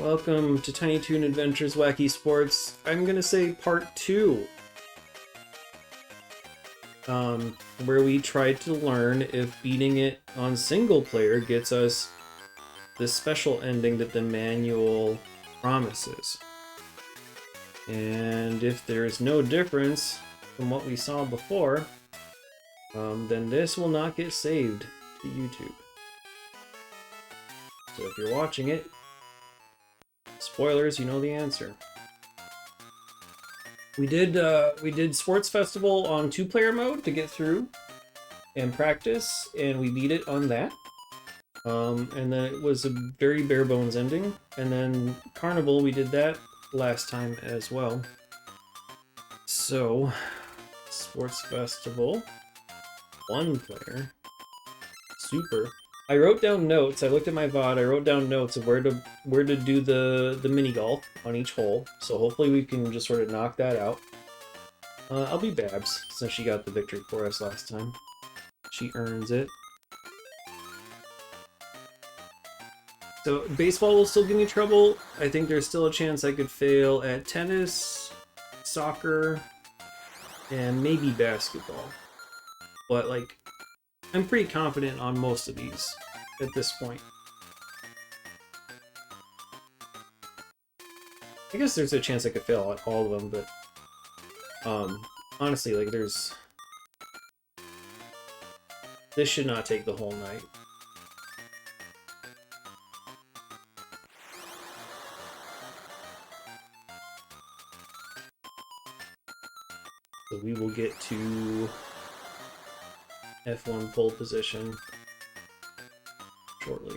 Welcome to Tiny Toon Adventures Wacky Sports. I'm gonna say part 2. Where we tried to learn if beating it on single player gets us the special ending that the manual promises. And if there's no difference from what we saw before, then this will not get saved to YouTube. So if you're watching it, spoilers, you know the answer. We did Sports Festival on 2-player mode to get through and practice, and we beat it on that. And then it was a very bare bones ending. And then Carnival, we did that last time as well. So, Sports Festival, 1 player, super. I wrote down notes. I looked at my VOD. I wrote down notes of where to do the mini golf on each hole. So hopefully we can just sort of knock that out. I'll be Babs since she got the victory for us last time. She earns it. So baseball will still give me trouble. I think there's still a chance I could fail at tennis, soccer, and maybe basketball. But like, I'm pretty confident on most of these at this point. I guess there's a chance I could fail at all of them, but honestly, like this should not take the whole night. So we will get to F1 pole position shortly.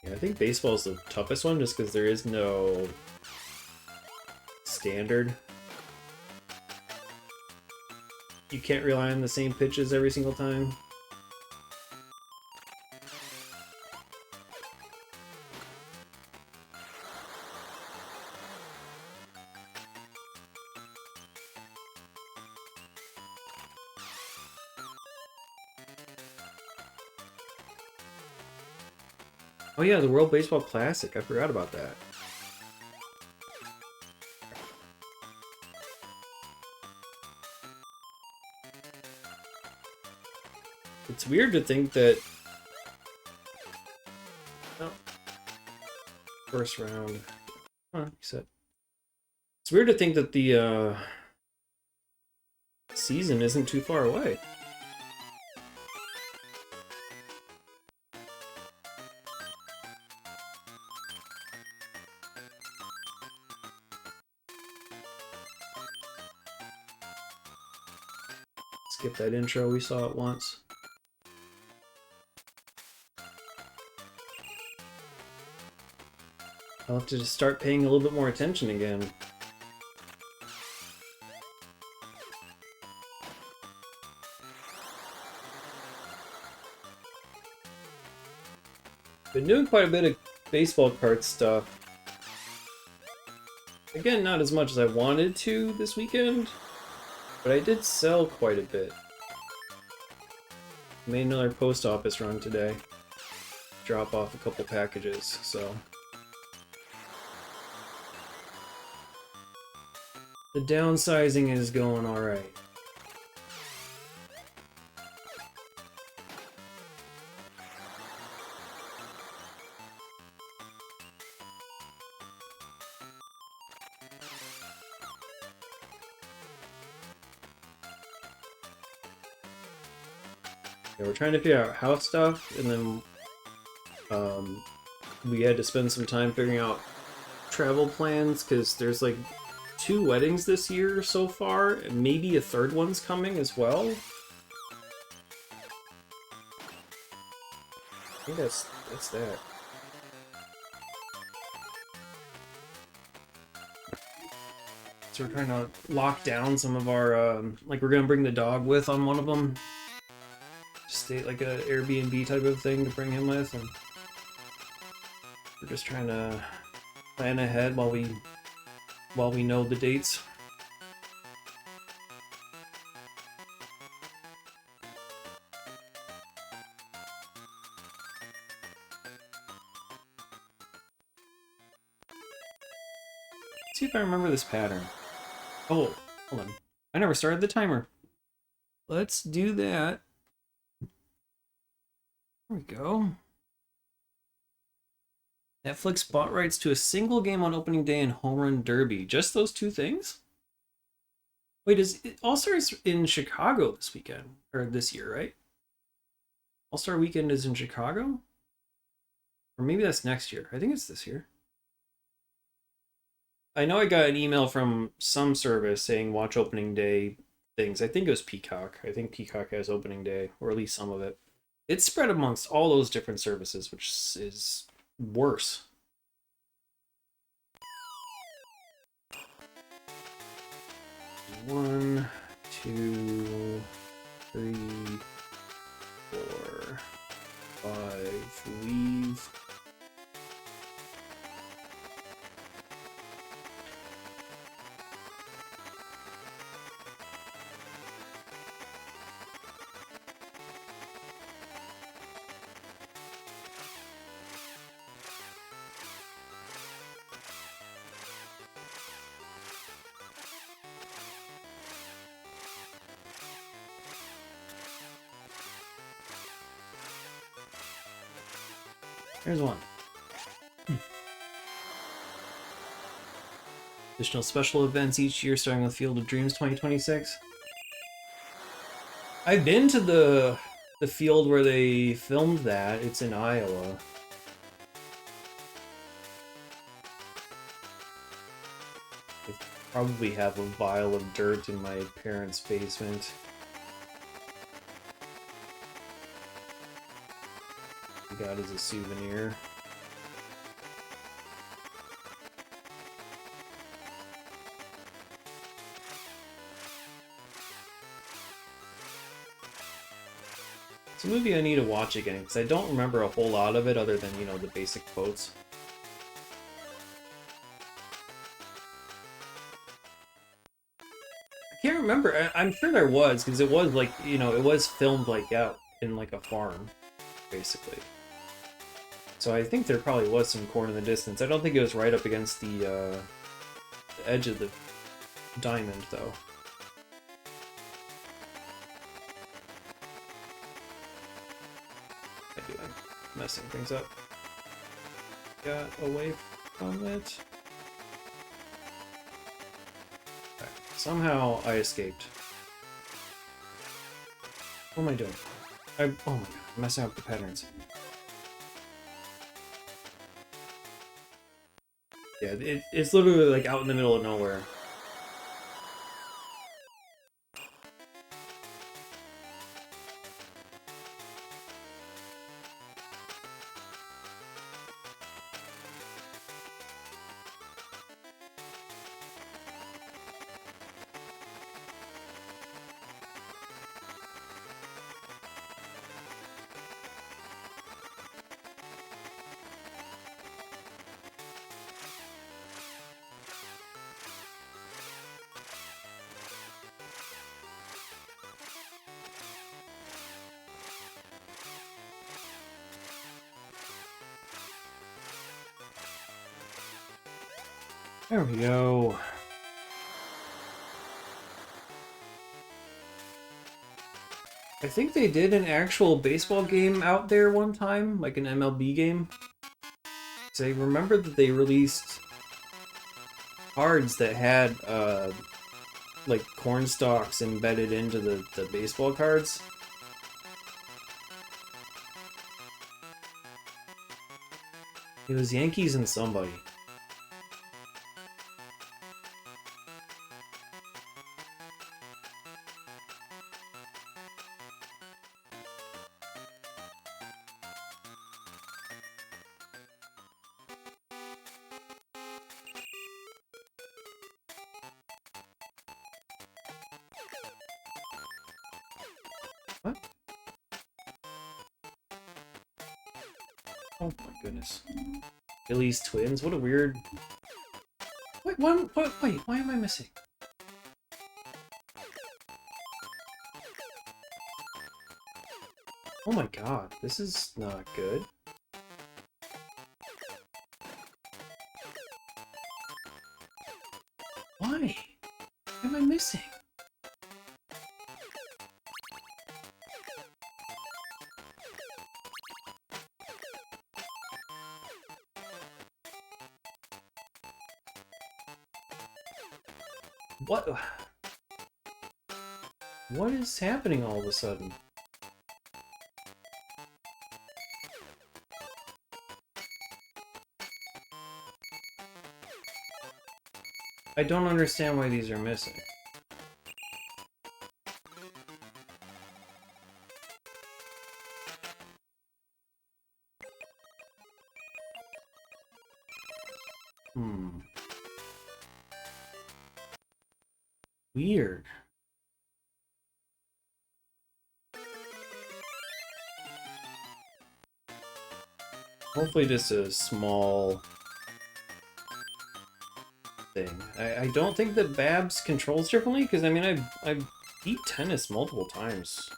Yeah, I think baseball is the toughest one just because there is no standard. You can't rely on the same pitches every single time. Oh yeah, the World Baseball Classic. I forgot about that. It's weird to think that... Oh. First round. Huh, you said. It's weird to think that the season isn't too far away. Skip that intro, we saw it once. I'll have to just start paying a little bit more attention again. Been doing quite a bit of baseball card stuff. Again, not as much as I wanted to this weekend, but I did sell quite a bit. Made another post office run today. Drop off a couple packages, so... The downsizing is going alright. Yeah, we're trying to figure out house stuff, and then we had to spend some time figuring out travel plans, because there's like 2 weddings this year so far, and maybe a 3rd one's coming as well. I think that's that. So we're trying to lock down some of our, like we're gonna bring the dog with on one of them. Just stay like a Airbnb type of thing to bring him with, and We're just trying to plan ahead while we know the dates. Let's see if I remember this pattern. Oh, hold on. I never started the timer. Let's do that. There we go. Netflix bought rights to a single game on opening day and Home Run Derby. Just those two things? Wait, is it All-Star's in Chicago this weekend? Or this year, right? All-Star Weekend is in Chicago? Or maybe that's next year. I think it's this year. I know I got an email from some service saying watch opening day things. I think it was Peacock. I think Peacock has opening day, or at least some of it. It's spread amongst all those different services, which is worse. One, two, three, 4, 5, leave. Here's one. Additional special events each year, starting with Field of Dreams 2026. I've been to the field where they filmed that. It's in Iowa. I probably have a vial of dirt in my parents' basement. I got as a souvenir. It's a movie I need to watch again, because I don't remember a whole lot of it other than, you know, the basic quotes. I can't remember. I'm sure there was, because it was like, you know, it was filmed like out in like a farm, basically. So I think there probably was some corn in the distance. I don't think it was right up against the edge of the diamond, though. I'm messing things up. Got away from it. Okay. Somehow I escaped. What am I doing? Oh my god, I'm messing up the patterns. Yeah, it's literally like out in the middle of nowhere. There we go. I think they did an actual baseball game out there one time, like an MLB game. So I remember that they released cards that had like corn stalks embedded into the baseball cards. It was Yankees and somebody. What? Oh my goodness. Billy's twins? What a weird... Wait, wait, why am I missing? Oh my god, this is not good. Why? What am I missing? What? What is happening all of a sudden? I don't understand why these are missing. Weird. Hopefully just a small thing. I don't think that Babs controls differently, because I mean I beat tennis multiple times.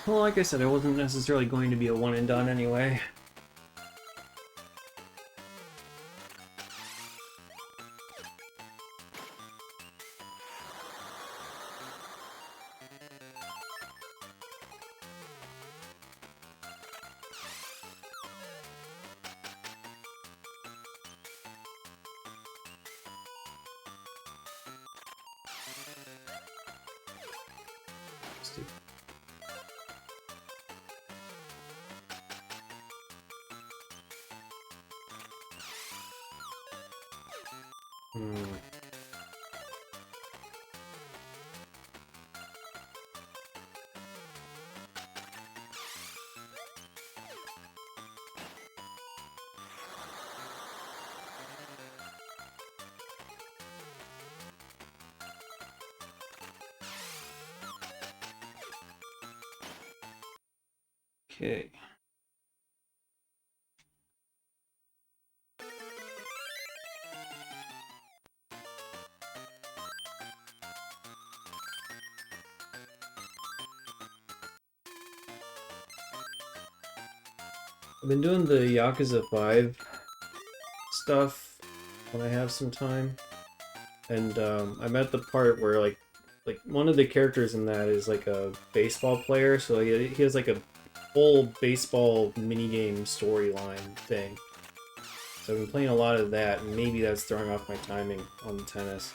Well, like I said, it wasn't necessarily going to be a one and done anyway. Okay. I've been doing the Yakuza 5 stuff when I have some time, and I'm at the part where like one of the characters in that is like a baseball player, so he has like a whole baseball minigame storyline thing. So I've been playing a lot of that, and maybe that's throwing off my timing on the tennis.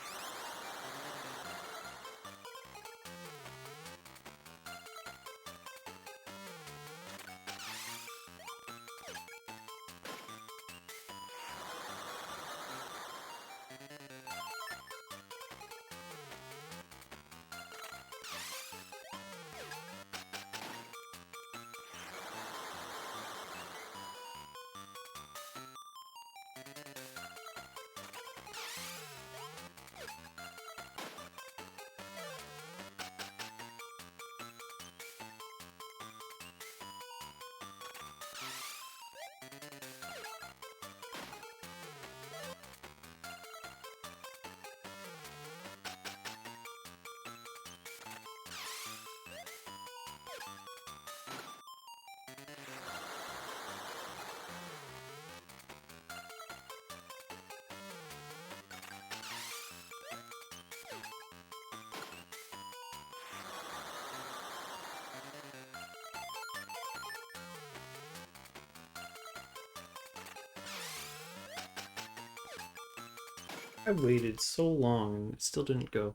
I waited so long and it still didn't go.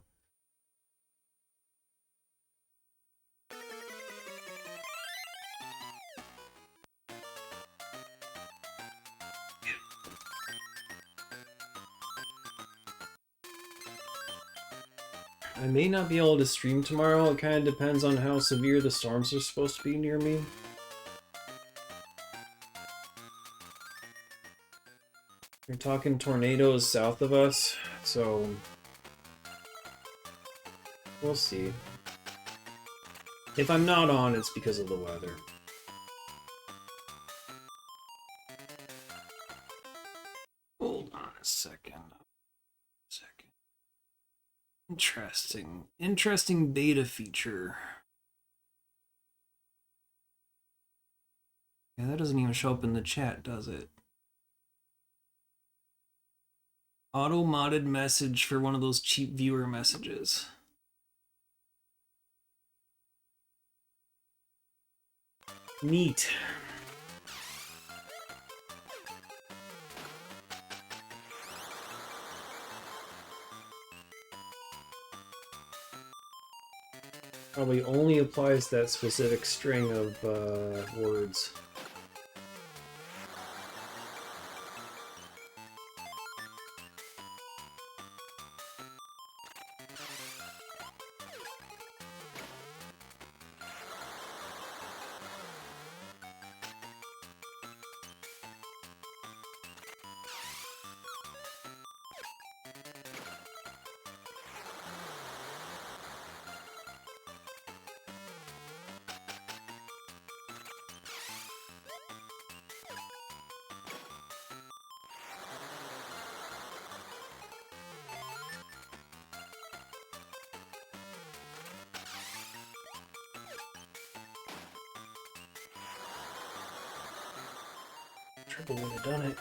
I may not be able to stream tomorrow. It kind of depends on how severe the storms are supposed to be near me. You're talking tornadoes south of us, so we'll see. If I'm not on, it's because of the weather. Hold on a second. Interesting beta feature. Yeah, that doesn't even show up in the chat, does it? Auto-modded message for one of those cheap viewer messages. Neat. Probably only applies to that specific string of words. Triple would have done it.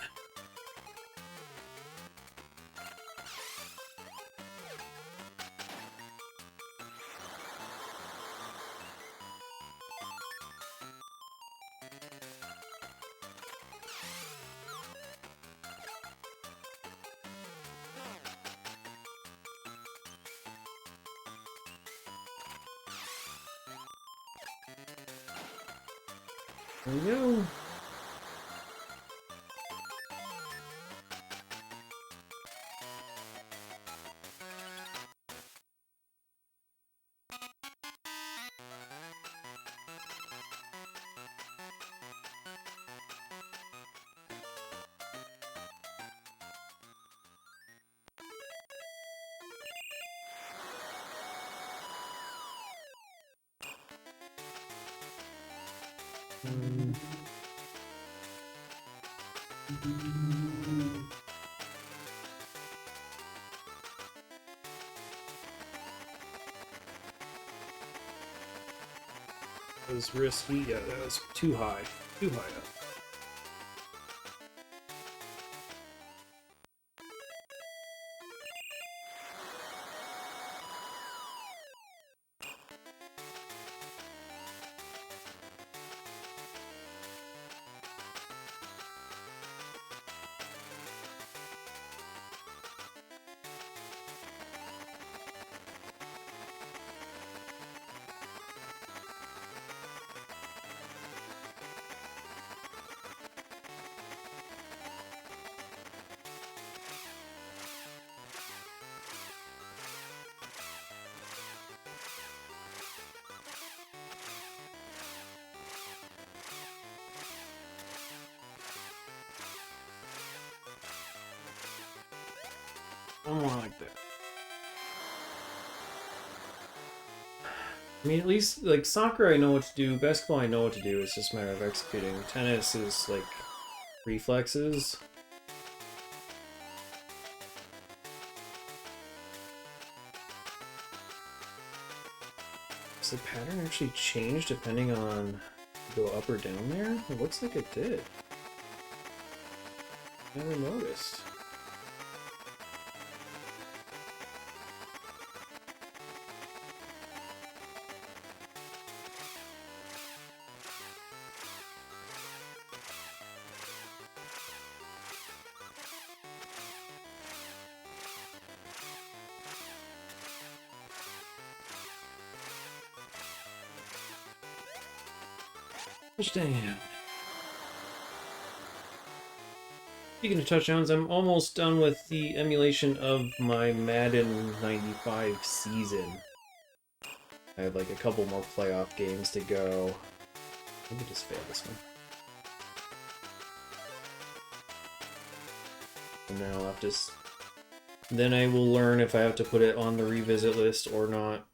There we go. That was risky. Yeah, that was too high. Too high up. Somewhere like that. I mean, at least, like, soccer I know what to do, basketball I know what to do, it's just a matter of executing. Tennis is, like, reflexes. Does the pattern actually change depending on go up or down there? It looks like it did. Never noticed. Touchdown. Speaking of touchdowns, I'm almost done with the emulation of my Madden 95 season. I have like a couple more playoff games to go. Let me just fail this one. And then I'll have to... Then I will learn if I have to put it on the revisit list or not.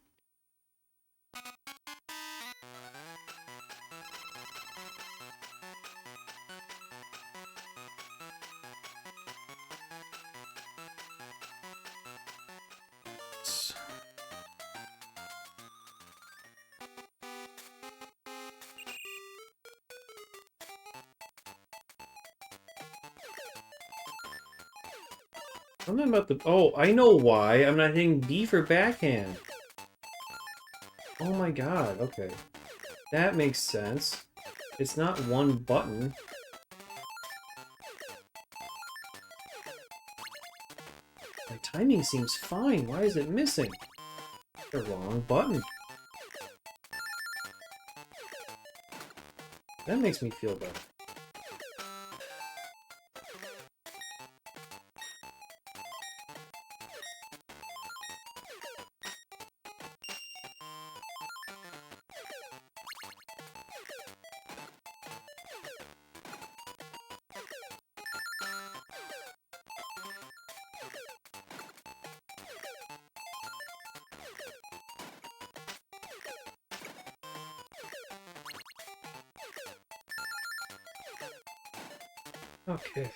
Something about the... Oh, I know why. I'm not hitting B for backhand. Oh my god, okay. That makes sense. It's not one button. My timing seems fine. Why is it missing? The wrong button. That makes me feel better. Okay.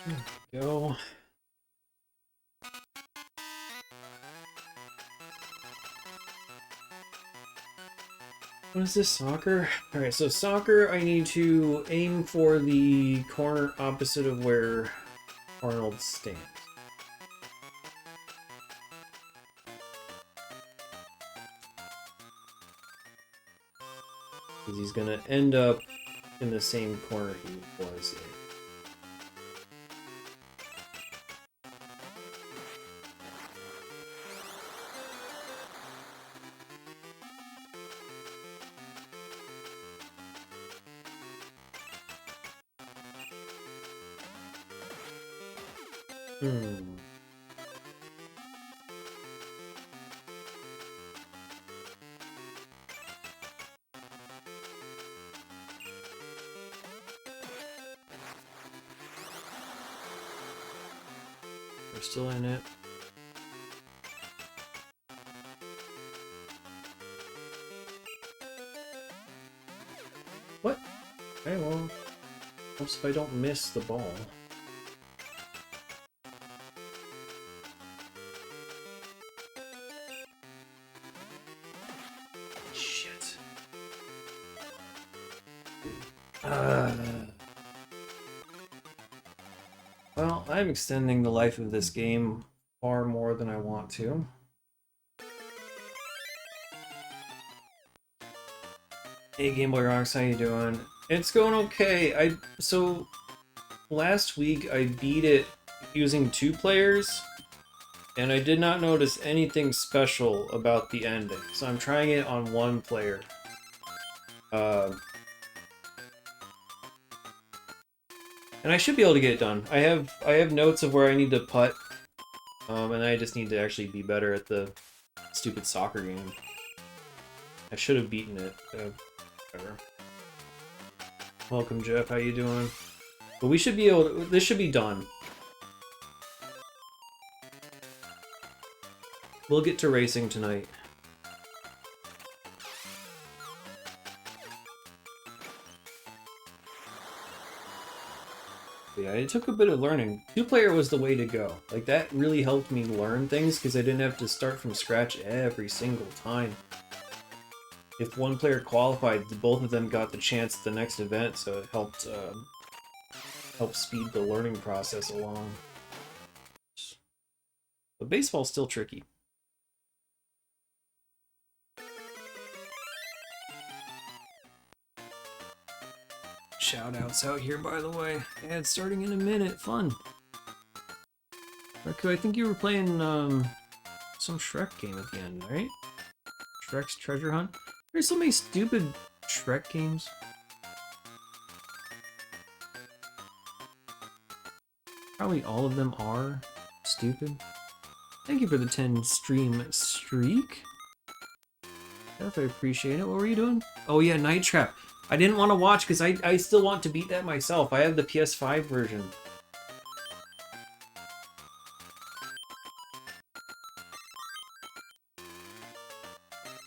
There we go. What is this, soccer? Alright, so soccer, I need to aim for the corner opposite of where Arnold stands. Because he's gonna end up in the same corner he was in. We're still in it. What? Okay, well, helps if I don't miss the ball. Shit. Well, I'm extending the life of this game far more than I want to. Hey Game Boy Rocks, how you doing? It's going okay. So last week I beat it using 2 players, and I did not notice anything special about the ending. So I'm trying it on 1 player. And I should be able to get it done. I have notes of where I need to putt, and I just need to actually be better at the stupid soccer game. I should have beaten it. Whatever. Welcome, Jeff. How you doing? But we should be able to, this should be done. We'll get to racing tonight. Yeah, it took a bit of learning. 2-player was the way to go. Like, that really helped me learn things because I didn't have to start from scratch every single time. If 1 player qualified, both of them got the chance at the next event, so it helped help speed the learning process along. But baseball's still tricky. Shoutouts out here, by the way. Yeah, it's starting in a minute. Fun. Reku, I think you were playing some Shrek game at the end, right? Shrek's Treasure Hunt? There's so many stupid Shrek games. Probably all of them are stupid. Thank you for the 10 stream streak. Definitely appreciate it. What were you doing? Oh yeah, Night Trap. I didn't want to watch because I still want to beat that myself. I have the PS5 version.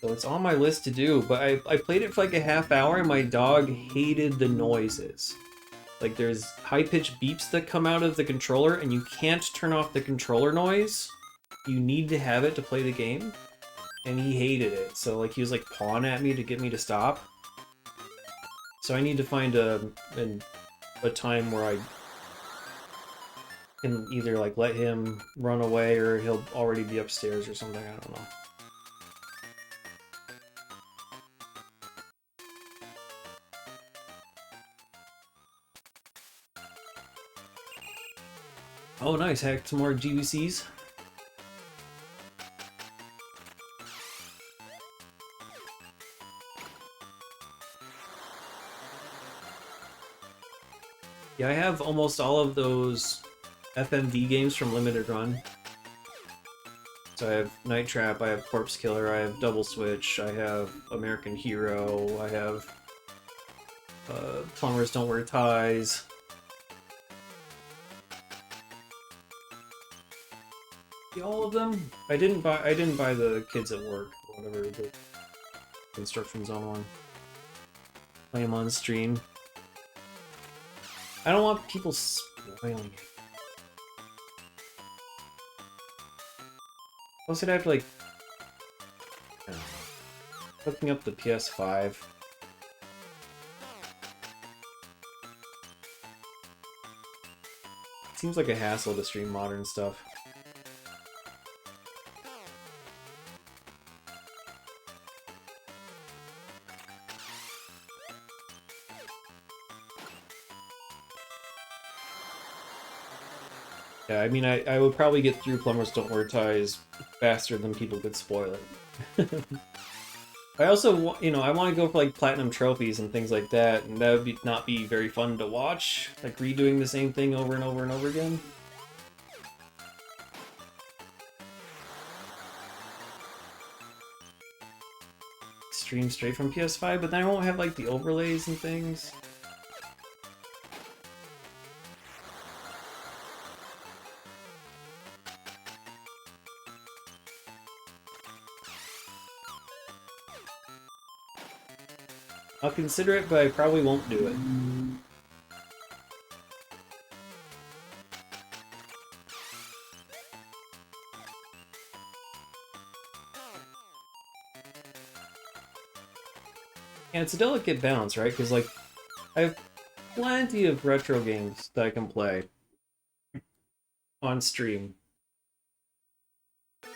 So it's on my list to do, but I played it for like a half hour and my dog hated the noises. Like there's high-pitched beeps that come out of the controller and you can't turn off the controller noise. You need to have it to play the game. And he hated it. So like he was like pawing at me to get me to stop. So I need to find a time where I can either like let him run away or he'll already be upstairs or something, I don't know. Oh nice, hacked some more GBCs. Yeah, I have almost all of those FMV games from Limited Run. So I have Night Trap, I have Corpse Killer, I have Double Switch, I have American Hero, I have Plumbers Don't Wear Ties. All of them? I didn't buy the Kids at Work, whatever the instructions on one. Play them on stream. I don't want people spoiling it. Plus I'd have to like... I don't know, hooking up the PS5. It seems like a hassle to stream modern stuff. Yeah, I mean, I would probably get through Plumbers Don't Wear Ties faster than people could spoil it. I also, you know, I want to go for like platinum trophies and things like that, and that would not be very fun to watch, like redoing the same thing over and over and over again. Stream straight from PS5, but then I won't have like the overlays and things. I'll consider it, but I probably won't do it. And it's a delicate balance, right? Because, like, I have plenty of retro games that I can play on stream.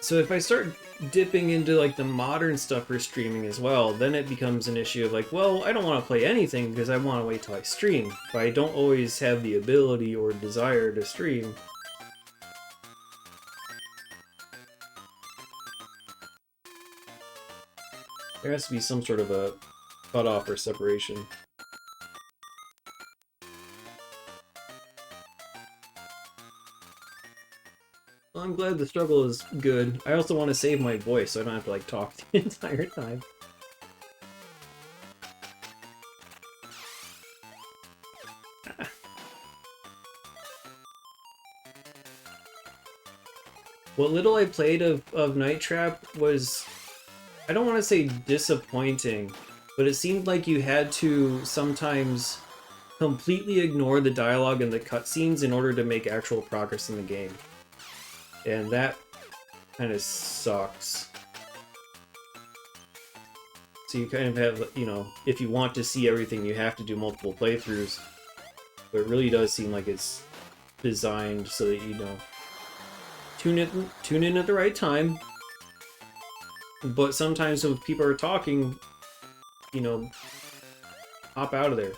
So if I start dipping into, like, the modern stuff for streaming as well, then it becomes an issue of, like, well, I don't want to play anything because I want to wait till I stream. But I don't always have the ability or desire to stream. There has to be some sort of a cutoff or separation. Well, I'm glad the struggle is good. I also want to save my voice so I don't have to like talk the entire time. What little I played of Night Trap was, I don't want to say disappointing, but it seemed like you had to sometimes completely ignore the dialogue and the cutscenes in order to make actual progress in the game. And that kind of sucks. So you kind of have, you know, if you want to see everything, you have to do multiple playthroughs. But it really does seem like it's designed so that, you know, tune in at the right time. But sometimes if people are talking, you know, hop out of there.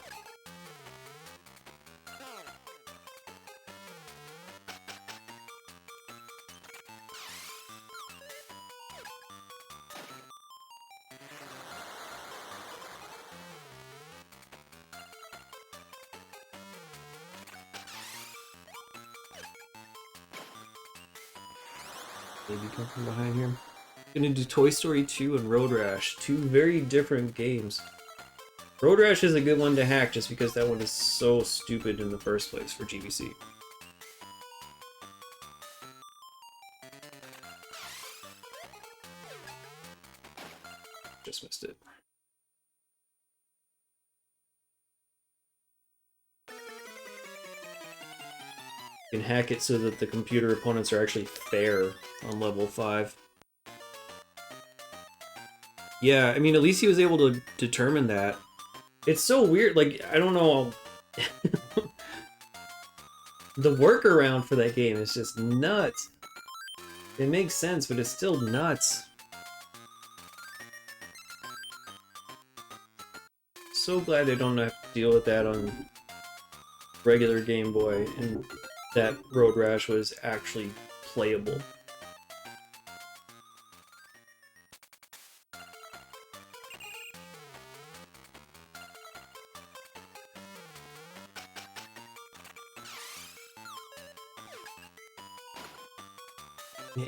Maybe come from behind here. Gonna do Toy Story 2 and Road Rash. Two very different games. Road Rash is a good one to hack just because that one is so stupid in the first place for GBC. Just missed it. You can hack it so that the computer opponents are actually fair on level 5. Yeah, I mean, at least he was able to determine that. It's so weird, like, I don't know. The workaround for that game is just nuts. It makes sense, but it's still nuts. So glad they don't have to deal with that on regular Game Boy, and that Road Rash was actually playable.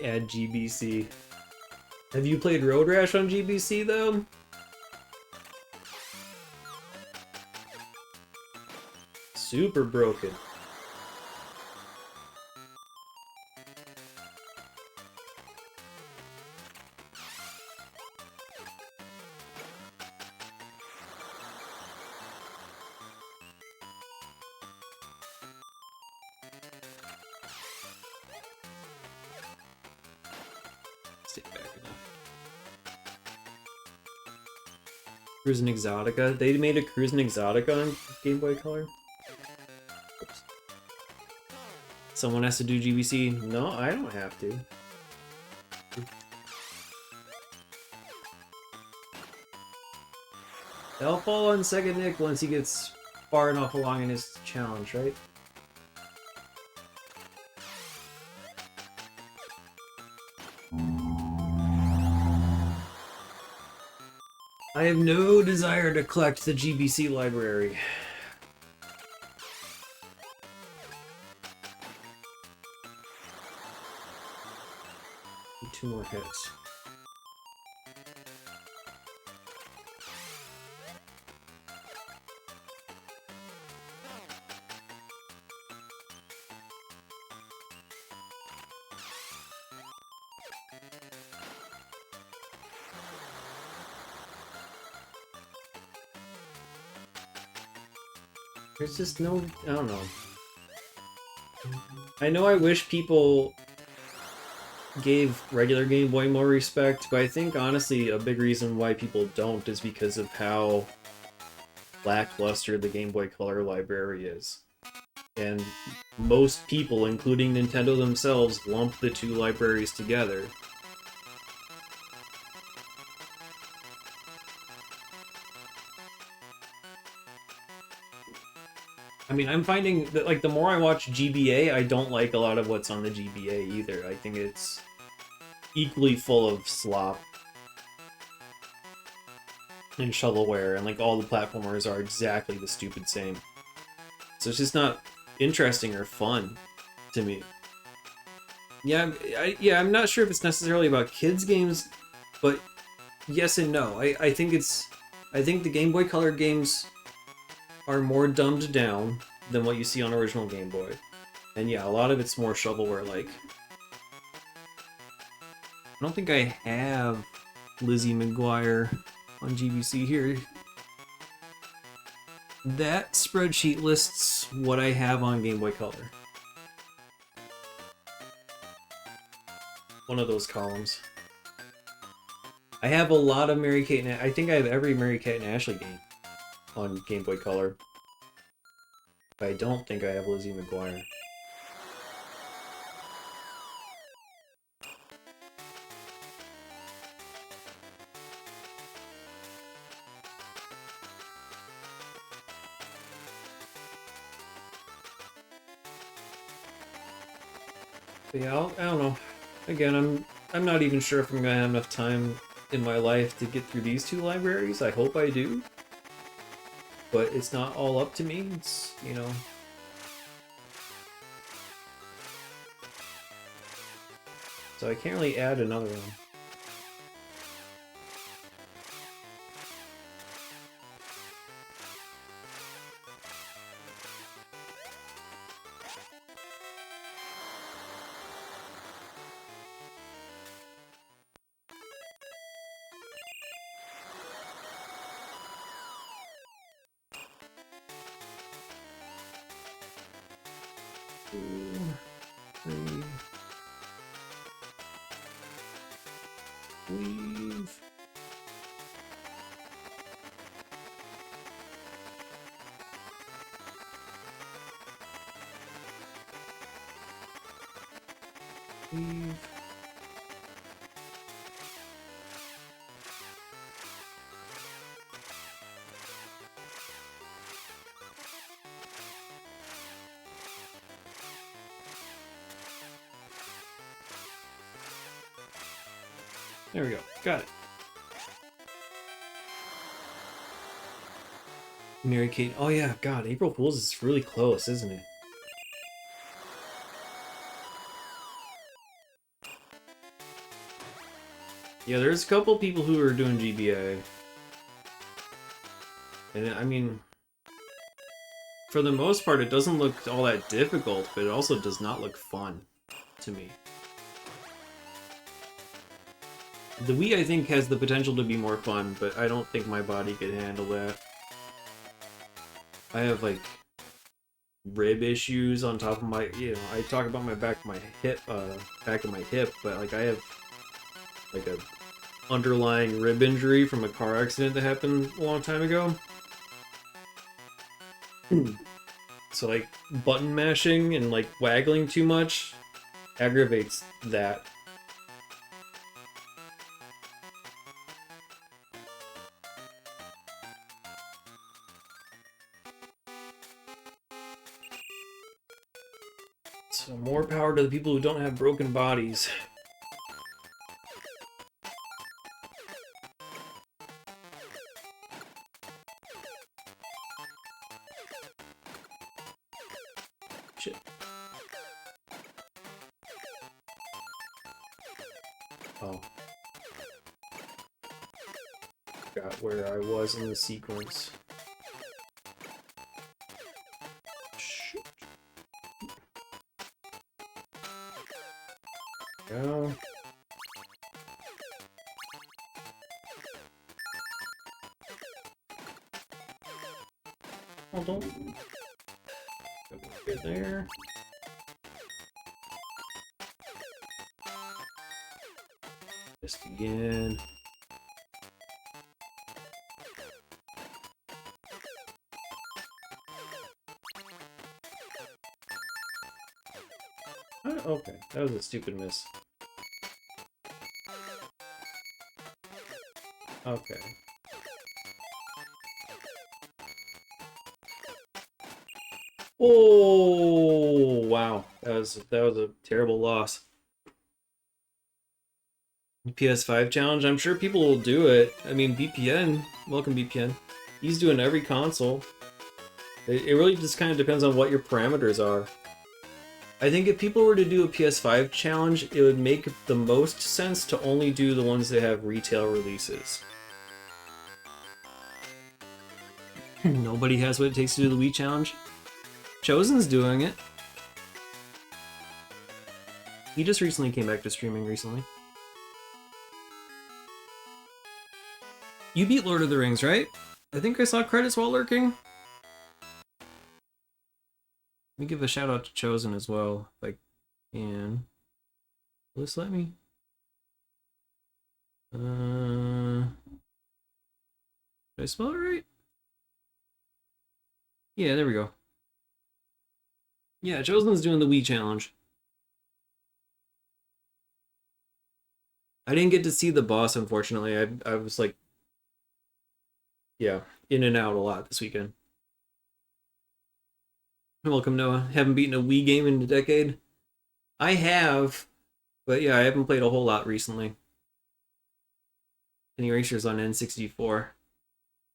Add GBC. Have you played Road Rash on GBC though? Super broken. Stay back enough. Cruisin' Exotica. They made a Cruisin' Exotica on Game Boy Color? Oops. Someone has to do GBC? No, I don't have to. That'll fall on Second Nick once he gets far enough along in his challenge, right? I have no desire to collect the GBC library. Two more hits. There's just no... I don't know. I know I wish people gave regular Game Boy more respect, but I think honestly a big reason why people don't is because of how lackluster the Game Boy Color library is. And most people, including Nintendo themselves, lump the two libraries together. I mean, I'm finding that, like, the more I watch GBA, I don't like a lot of what's on the GBA either. I think it's equally full of slop and shovelware, and, like, all the platformers are exactly the stupid same. So it's just not interesting or fun to me. Yeah, I'm not sure if it's necessarily about kids' games, but yes and no. I think the Game Boy Color games are more dumbed down than what you see on original Game Boy. And yeah, a lot of it's more shovelware-like. I don't think I have Lizzie McGuire on GBC here. That spreadsheet lists what I have on Game Boy Color. One of those columns. I have a lot of Mary-Kate and I think I have every Mary-Kate and Ashley game on Game Boy Color. But I don't think I have Lizzie McGuire. But yeah, I don't know. Again, I'm not even sure if I'm gonna have enough time in my life to get through these two libraries. I hope I do. But it's not all up to me. It's, you know... So I can't really add another one. Leave. Leave. There we go. Got it. Mary Kate. Oh yeah, God, April Fool's is really close, isn't it? Yeah, there's a couple people who are doing GBA. And I mean, for the most part, it doesn't look all that difficult, but it also does not look fun to me. The Wii, I think, has the potential to be more fun, but I don't think my body could handle that. I have, like, rib issues on top of my, you know, I talk about my back of my hip, but, like, I have, like, a underlying rib injury from a car accident that happened a long time ago. So, like, button mashing and, like, waggling too much aggravates that. So more power to the people who don't have broken bodies. Shit. Oh. Forgot where I was in the sequence. Go. Hold on. Go there. Just again. Oh, okay, that was a stupid miss. Okay. Oh wow, that was a terrible loss. PS5 challenge. I'm sure people will do it. I mean, BPN. Welcome, BPN. He's doing every console. It really just kind of depends on what your parameters are. I think if people were to do a PS5 challenge, it would make the most sense to only do the ones that have retail releases. Nobody has what it takes to do the Wii challenge. Chosen's doing it. He just recently came back to streaming recently. You beat Lord of the Rings, right? I think I saw credits while lurking. Let me give a shout out to Chosen as well, if I can. Will this let me? Did I spell it right? Yeah, there we go. Yeah, Chosen's doing the Wii challenge. I didn't get to see the boss, unfortunately. I was like, yeah, in and out a lot this weekend. Welcome, Noah. Haven't beaten a Wii game in a decade. I have, but yeah, I haven't played a whole lot recently. And Eraser's on N64.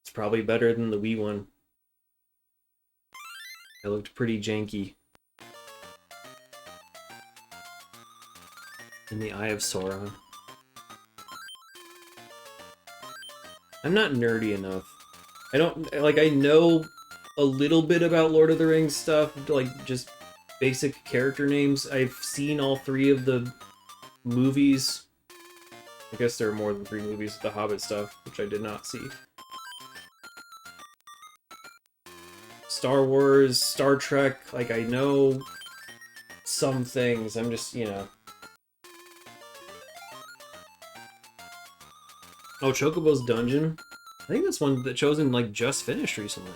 It's probably better than the Wii one. It looked pretty janky. In the Eye of Sauron. I'm not nerdy enough. I don't, like, I know a little bit about Lord of the Rings stuff, like, just basic character names. I've seen all 3 of the movies. I guess there are more than 3 movies of the Hobbit stuff, which I did not see. Star Wars, Star Trek, like, I know some things. I'm just, you know. Oh, Chocobo's Dungeon? I think that's one that Chosen, like, just finished recently.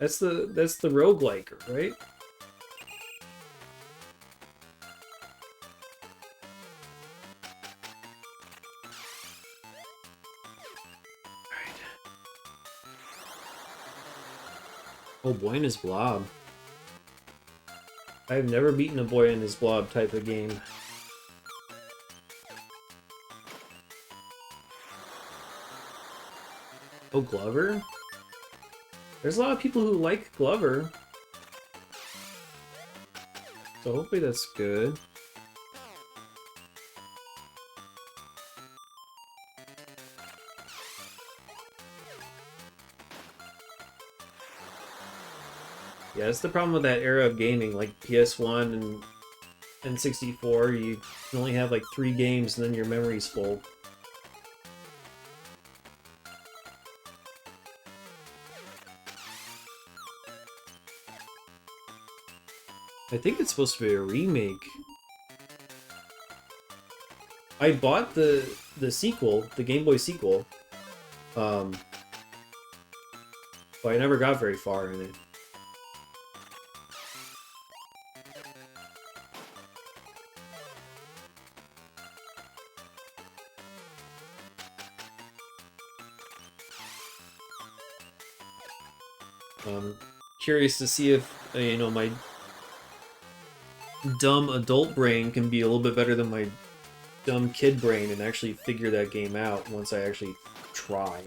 That's the roguelike, right? Alright. Oh, Boy and His Blob. I've never beaten a Boy and His Blob type of game. Oh, Glover? There's a lot of people who like Glover. So hopefully that's good. Yeah, that's the problem with that era of gaming, like PS1 and N64, you can only have like 3 games and then your memory's full. I think it's supposed to be a remake. I bought the sequel, the Game Boy sequel, but I never got very far in it. Curious to see if, you know, my dumb adult brain can be a little bit better than my dumb kid brain and actually figure that game out once I actually try.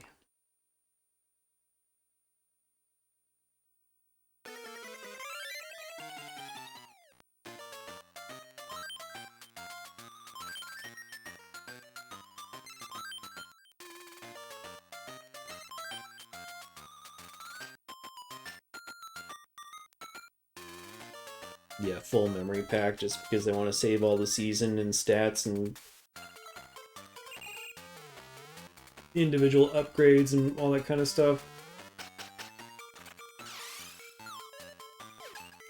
Yeah, full memory pack just because they want to save all the season and stats and individual upgrades and all that kind of stuff.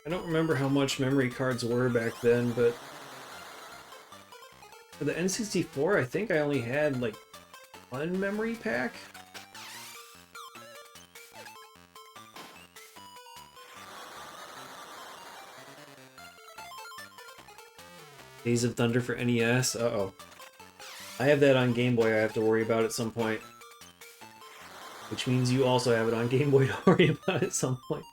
I don't remember how much memory cards were back then, but for the N64, I think I only had like 1 memory pack. Days of Thunder for NES? Uh-oh. I have that on Game Boy I have to worry about at some point. Which means you also have it on Game Boy to worry about at some point.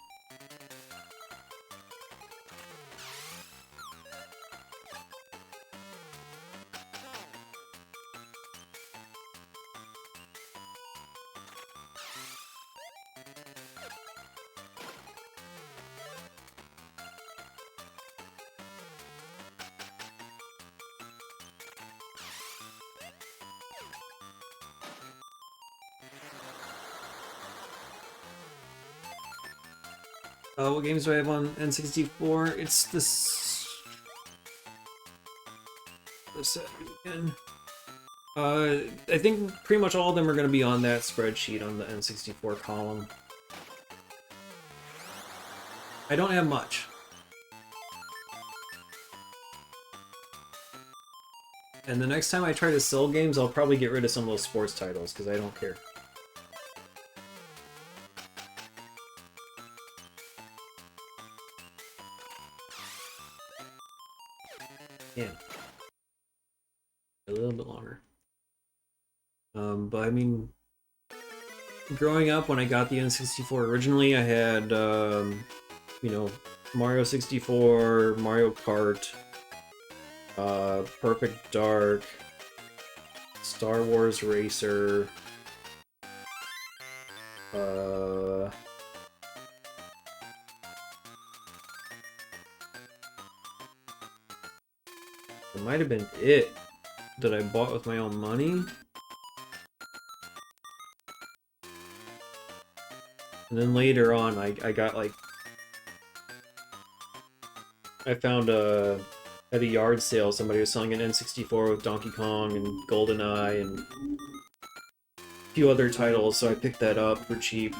What games do I have on N64? It's this again. I think pretty much all of them are going to be on that spreadsheet on the N64 column. I don't have much. And the next time I try to sell games, I'll probably get rid of some of those sports titles, because I don't care. Yeah. A little bit longer. But I mean, growing up when I got the N64 originally, I had, you know, Mario 64, Mario Kart, Perfect Dark, Star Wars Racer, It might have been it that I bought with my own money. And then later on, I got like... I found at a yard sale, somebody was selling an N64 with Donkey Kong and GoldenEye and a few other titles, so I picked that up for cheap.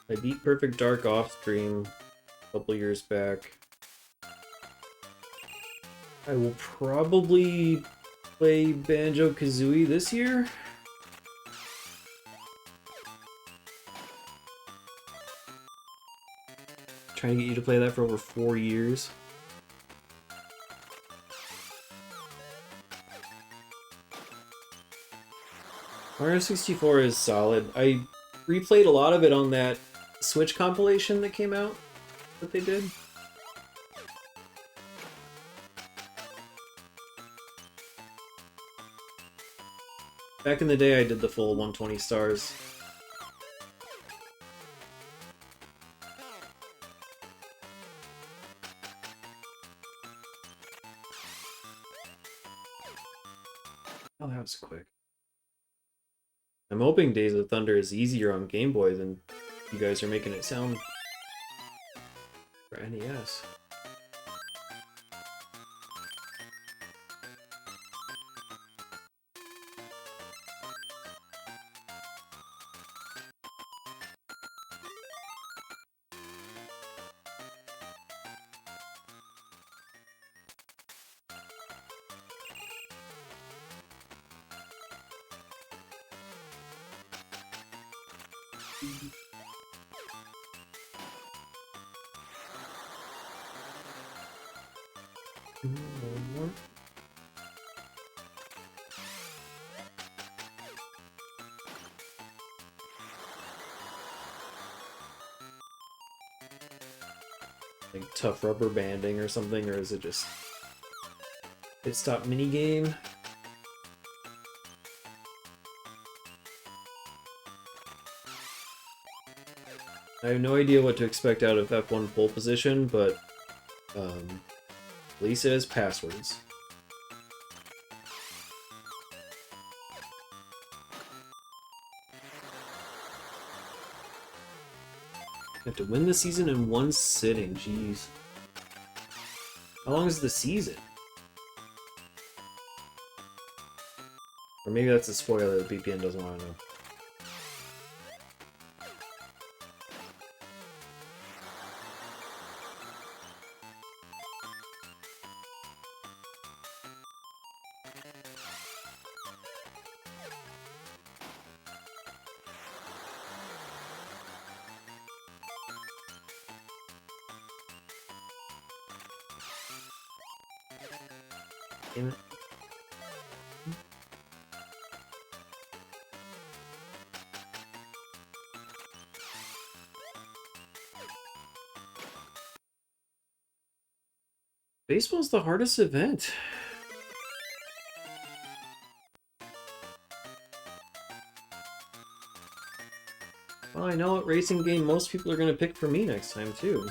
I beat Perfect Dark off stream a couple years back. I will probably play Banjo-Kazooie this year. Trying to get you to play that for over 4 years. Mario 64 is solid. I replayed a lot of it on that Switch compilation that came out that they did. Back in the day, I did the full 120 stars. Oh, that was quick. I'm hoping Days of Thunder is easier on Game Boy than you guys are making it sound for NES. Like tough rubber banding or something, or is it just pit stop minigame? I have no idea what to expect out of F1 pole position, but at least it has passwords. You have to win the season in one sitting, jeez. How long is the season? Or maybe that's a spoiler that BPN doesn't want to know. Damn it. Baseball's the hardest event. Well, I know what racing game most people are going to pick for me next time, too.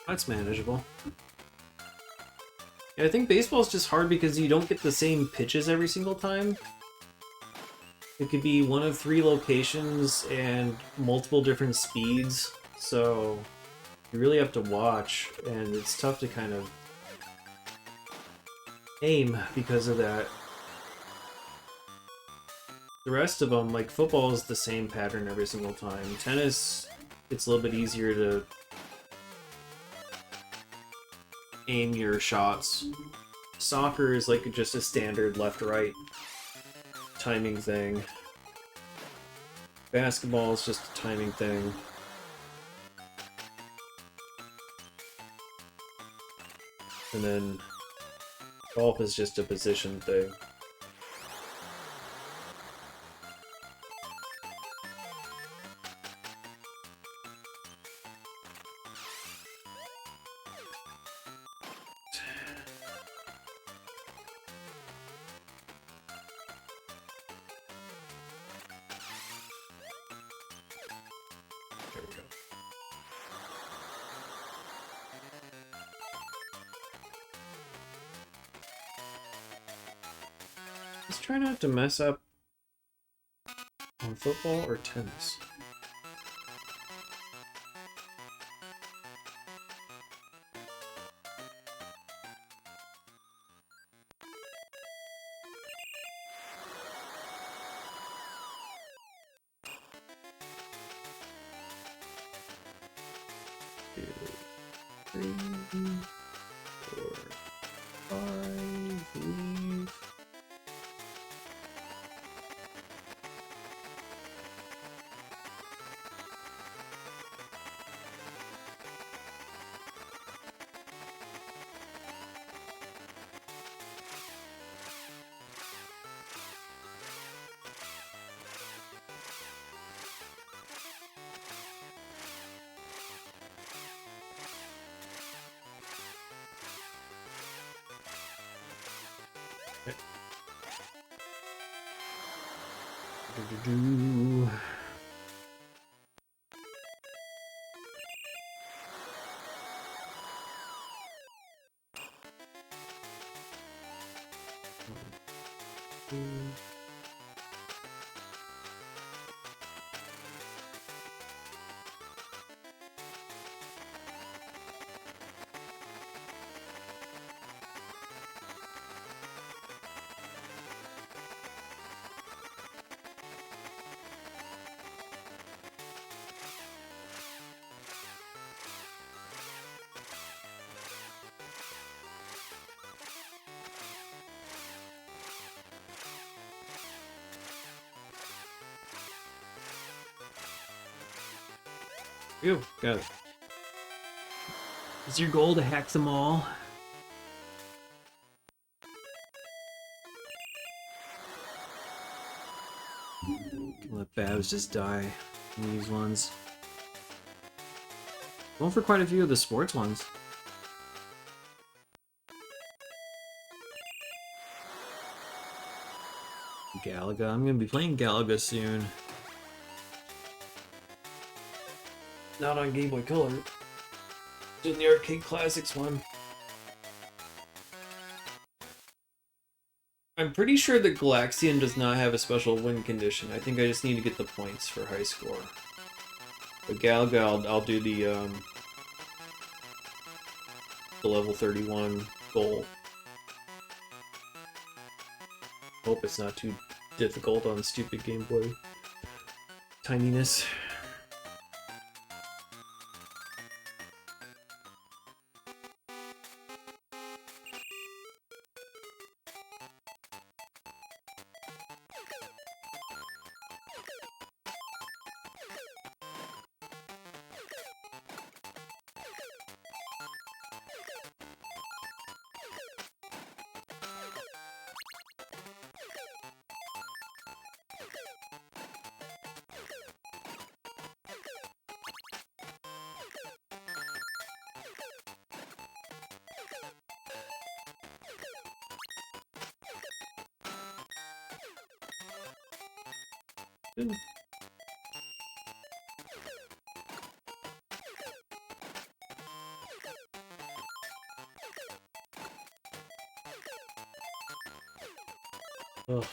That's manageable. Yeah, I think baseball's just hard because you don't get the same pitches every single time. It could be one of 3 locations and multiple different speeds, so you really have to watch, and it's tough to kind of aim because of that. The rest of them, like football, is the same pattern every single time. Tennis, it's a little bit easier to aim your shots Soccer is like just a standard left-right timing thing. Basketball is just a timing thing. And then golf is just a position thing. There we go. Let's try not to mess up on football or tennis. Two, three, 4, 5, leave. Do-do-do. Ew, got it. Is your goal to hack them all? Let Babs just die in these ones. Going for quite a few of the sports ones. Galaga. I'm gonna be playing Galaga soon. Not on Game Boy Color. Just the Arcade Classics one. I'm pretty sure that Galaxian does not have a special win condition. I think I just need to get the points for high score. But Galaga, I'll do the level 31 goal. Hope it's not too difficult on stupid Game Boy tininess. Good. Ugh.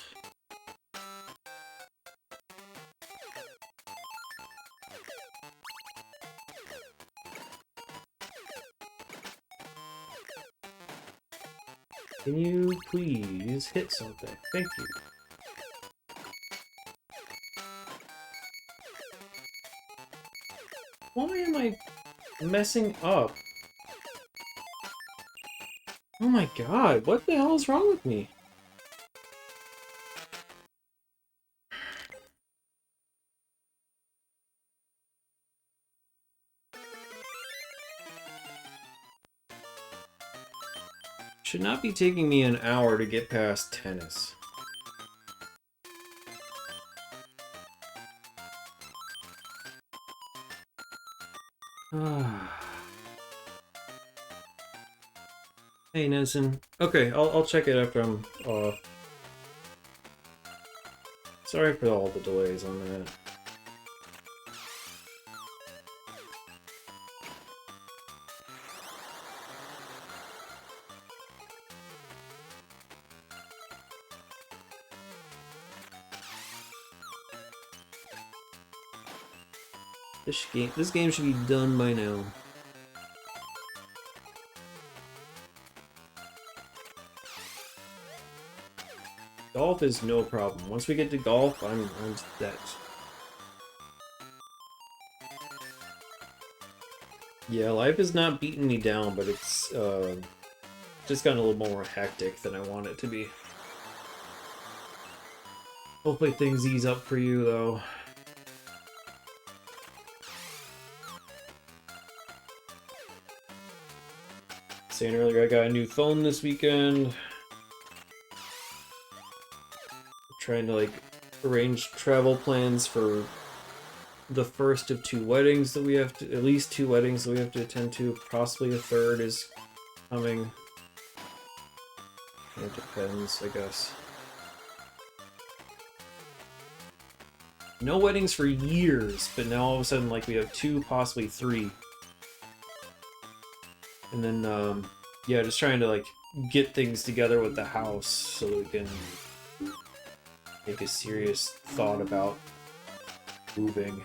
Can you please hit something? Thank you. Why am I messing up? Oh my god, what the hell is wrong with me? Should not be taking me an hour to get past tennis. Hey, Nelson. Okay, I'll check it after I'm off. Sorry for all the delays on that. This game should be done by now. Golf is no problem. Once we get to golf, I'm set. Yeah, life is not beating me down, but it's just gotten a little more hectic than I want it to be. Hopefully things ease up for you, though. Saying earlier, I got a new phone this weekend. Trying to, like, arrange travel plans for the first of 2 weddings that we have to, at least 2 weddings that we have to attend to. Possibly a third is coming. It depends, I guess. No weddings for years, but now all of a sudden, like, we have 2, possibly 3. And then, yeah, just trying to, like, get things together with the house so that we can make a serious thought about moving.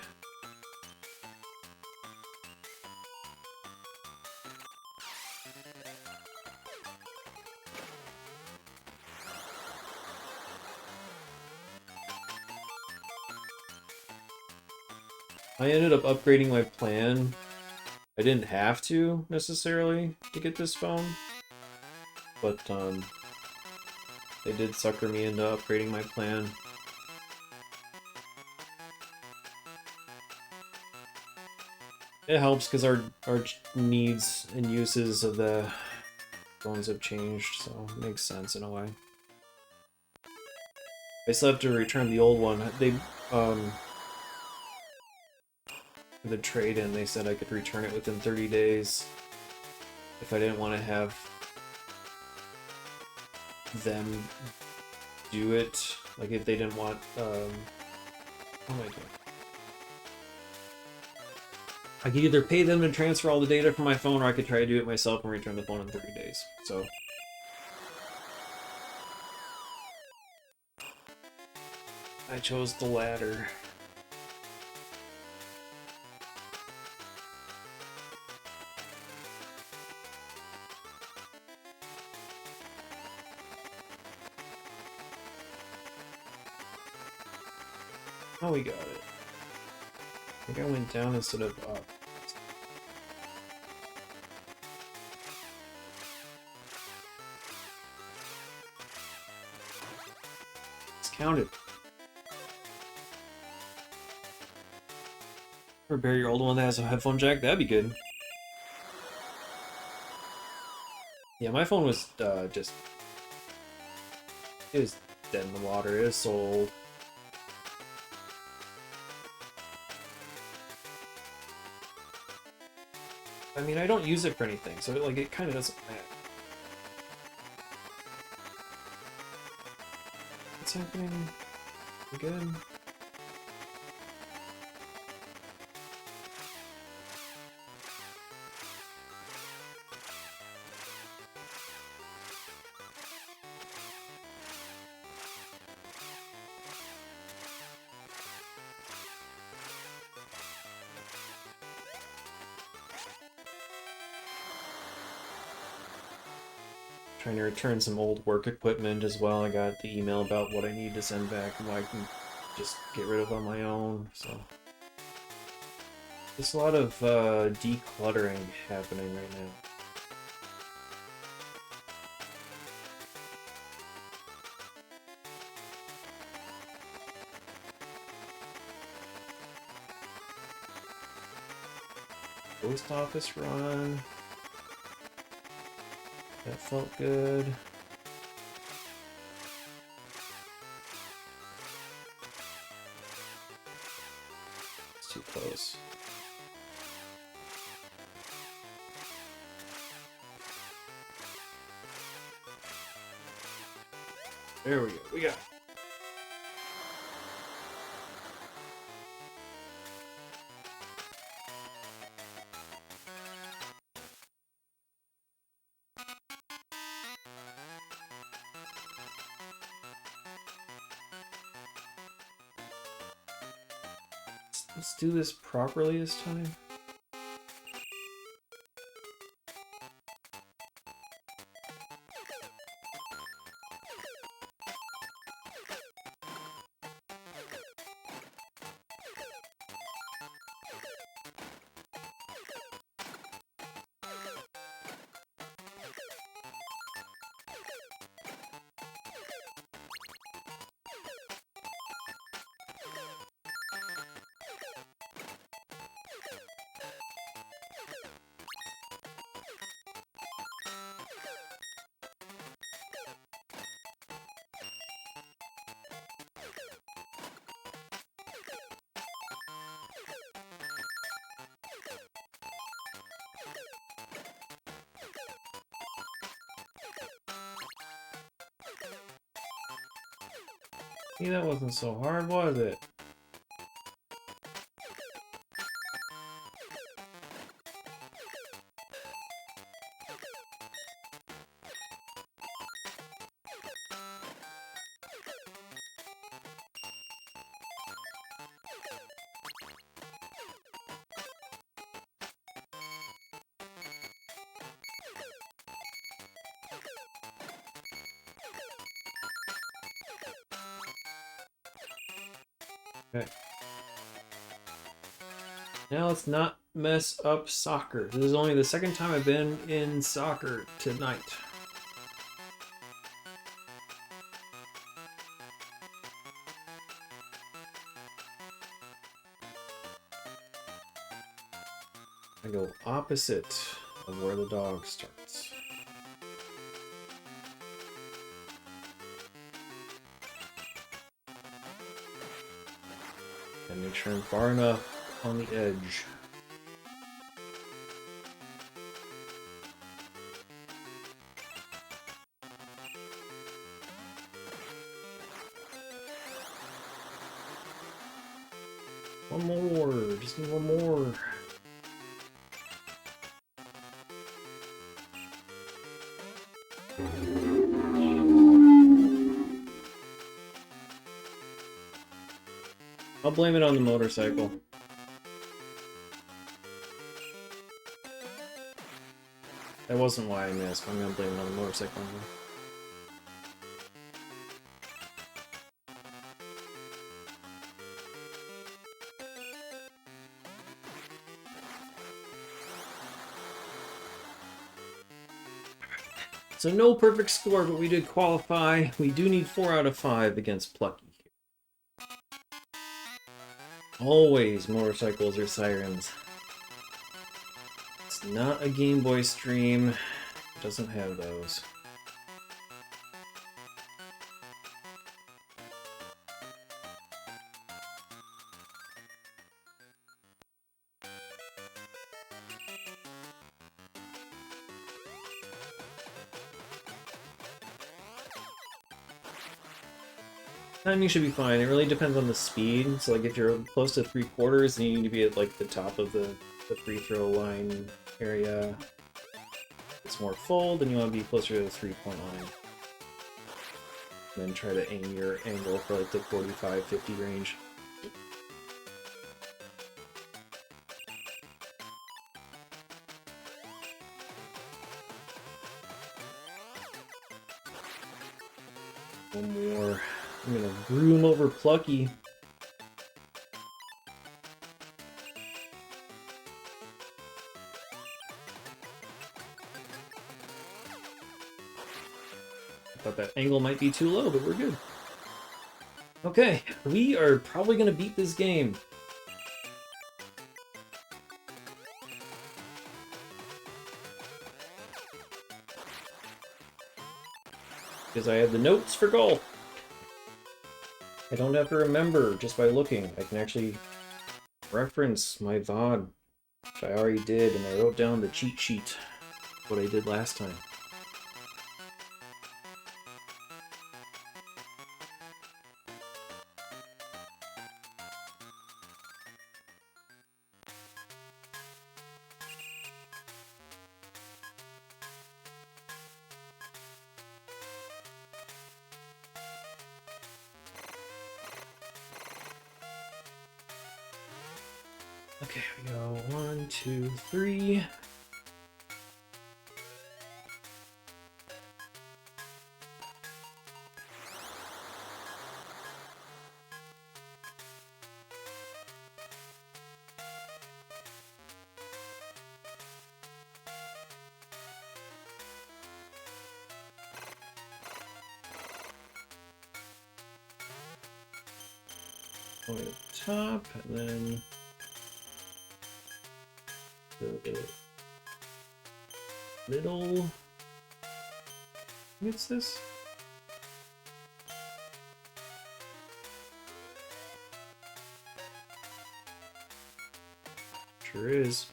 I ended up upgrading my plan. I didn't have to, necessarily, to get this phone. But, they did sucker me into upgrading my plan. It helps because our needs and uses of the phones have changed, so it makes sense in a way. I still have to return the old one. They, the trade-in, they said I could return it within 30 days if I didn't want to have them do it. Like, if they didn't want, oh my god. I could either pay them to transfer all the data from my phone, or I could try to do it myself and return the phone in 30 days. So I chose the latter. Oh, we got it. I think I went down instead of up. It's counted. Repair your old one that has a headphone jack? That'd be good. Yeah, my phone was just... It was dead in the water. It was so old. I mean, I don't use it for anything, so like it kind of doesn't matter. What's happening? Again? Trying to return some old work equipment as well. I got the email about what I need to send back and what I can just get rid of on my own, so... There's a lot of decluttering happening right now. Post office run. That felt good. It's too close. There we go. We got it. Let's do this properly this time. See, that wasn't so hard, was it? Okay. Now let's not mess up soccer. This is only the second time I've been in soccer tonight. I go opposite of where the dog starts. And make sure I'm far enough on the edge. One more, just need one more. I'll blame it on the motorcycle. That wasn't why I missed. I'm gonna blame it on the motorcycle. So no perfect score, but we did qualify. We do need 4 out of 5 against Plucky. Always motorcycles or sirens. It's not a Game Boy stream. It doesn't have those. Timing should be fine. It really depends on the speed. So, like, if you're close to 3/4, then you need to be at, like, the top of the free throw line area. If it's more full, then you want to be closer to the 3-point line. And then try to aim your angle for, like, the 45-50 range. One more. I'm gonna broom over Plucky. Thought that angle might be too low, but we're good. Okay, we are probably gonna beat this game. Because I have the notes for golf. I don't have to remember just by looking. I can actually reference my VOD, which I already did, and I wrote down the cheat sheet, what I did last time. Okay, we go 1, 2, 3. Over the top, and then the middle. What's this? Sure is.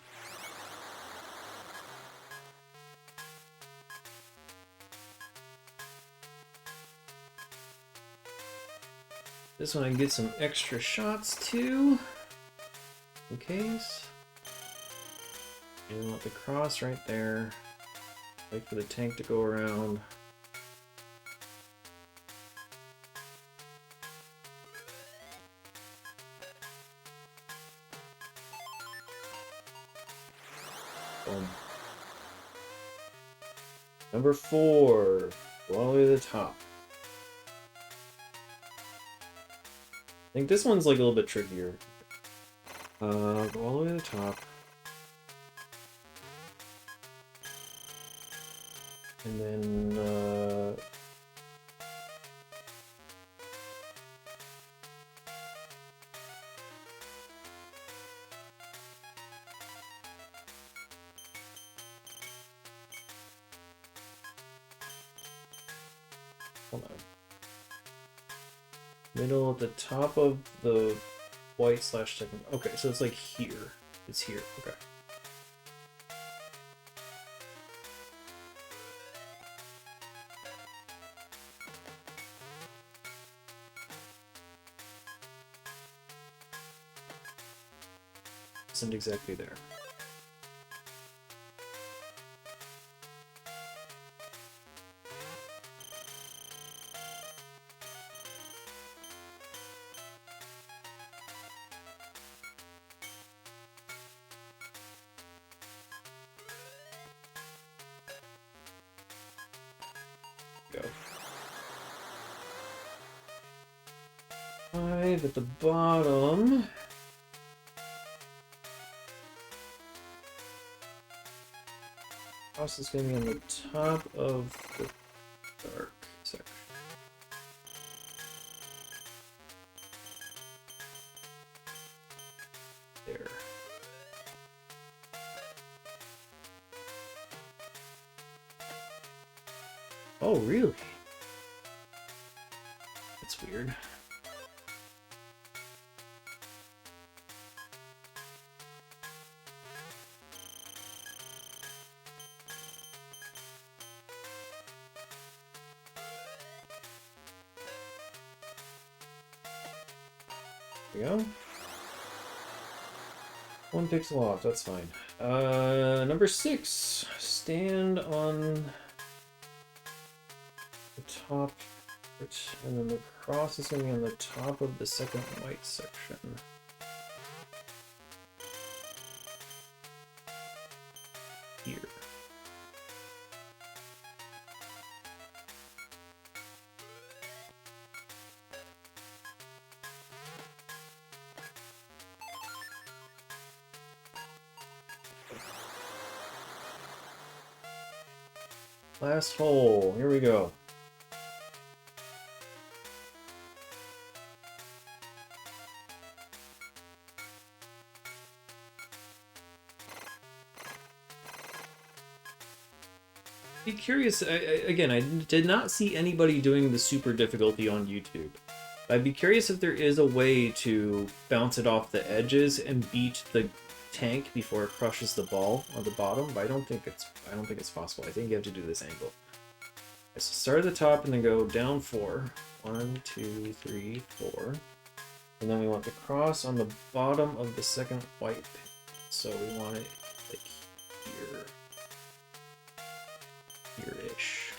This one I can get some extra shots too, in case. And want the cross right there. Wait for the tank to go around. Boom. Number 4. Go all the way to the top. I think this one's like a little bit trickier. Go all the way to the top. And then, hold on. Middle at the top of the white slash second. Okay, so it's like here. It's here. Okay. Isn't exactly there. Go. 5 at the bottom. Cross is going to be on the top of the dark section. There. Oh, really? That's weird. There we go. 1 pixel off, that's fine. Number 6. Stand on the top, and then the cross is going to be on the top of the second white section. Here. Last hole, here we go. Be curious, again, I did not see anybody doing the super difficulty on YouTube. I'd be curious if there is a way to bounce it off the edges and beat the tank before it crushes the ball on the bottom, but I don't think it's possible. I think you have to do this angle. So start at the top and then go down 4. 1, 2, 3, 4. And then we want the cross on the bottom of the second white pin. So we want it like here. Here-ish.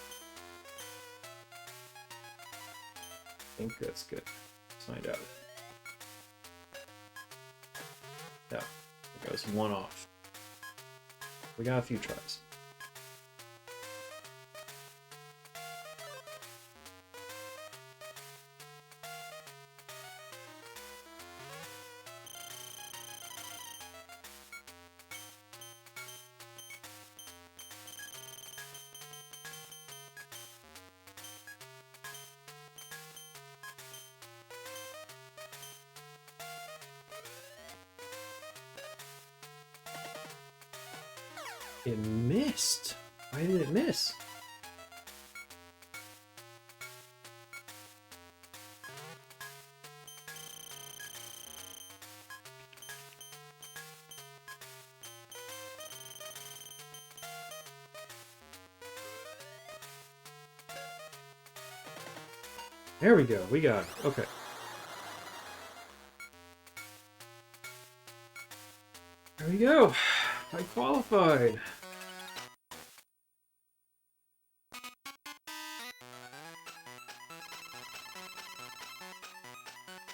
I think that's good. Let's find out. Yeah, it goes 1 off. We got a few tries. It missed. Why did it miss? There we go. We got it. Okay. There we go. I qualified.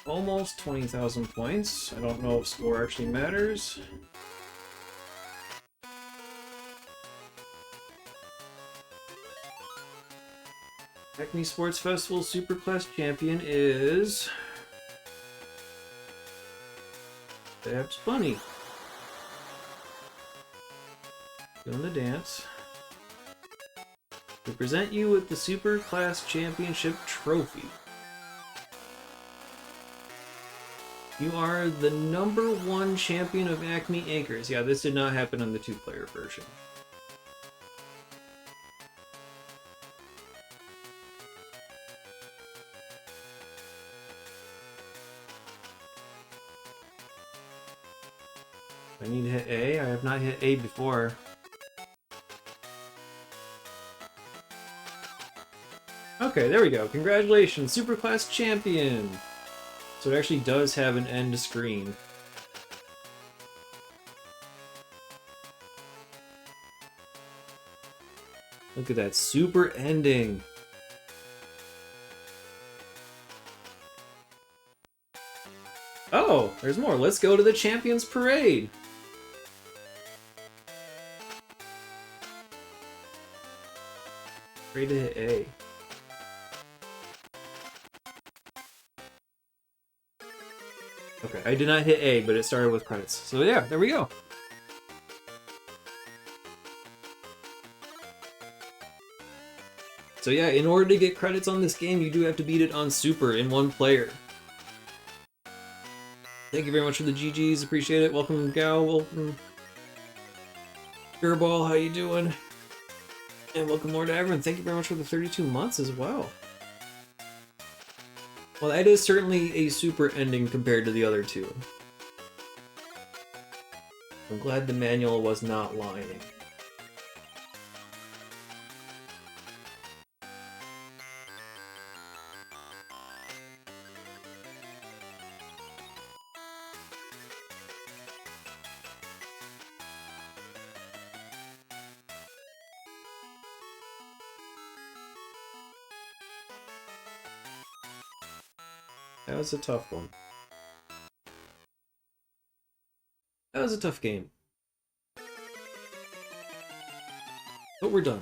Almost 20,000 points. I don't know if score actually matters. Acme Sports Festival Superclass champion is Babs Bunny. Doing the dance. We present you with the Superclass Championship trophy. You are the #1 champion of Acme Anchors. Yeah, this did not happen on the 2-player version. I need to hit A. I have not hit A before. Okay, there we go. Congratulations, Superclass Champion! So it actually does have an end screen. Look at that super ending. Oh, there's more. Let's go to the Champions Parade. Ready to hit A. Okay, I did not hit A, but it started with credits. So yeah, there we go. So yeah, in order to get credits on this game, you do have to beat it on Super in 1 player. Thank you very much for the GGs, appreciate it. Welcome, Gal, welcome. Gurball, how you doing? And welcome, Lord Averin. Thank you very much for the 32 months as well. Well, that is certainly a super ending compared to the other 2. I'm glad the manual was not lying. That was a tough one. That was a tough game. But we're done.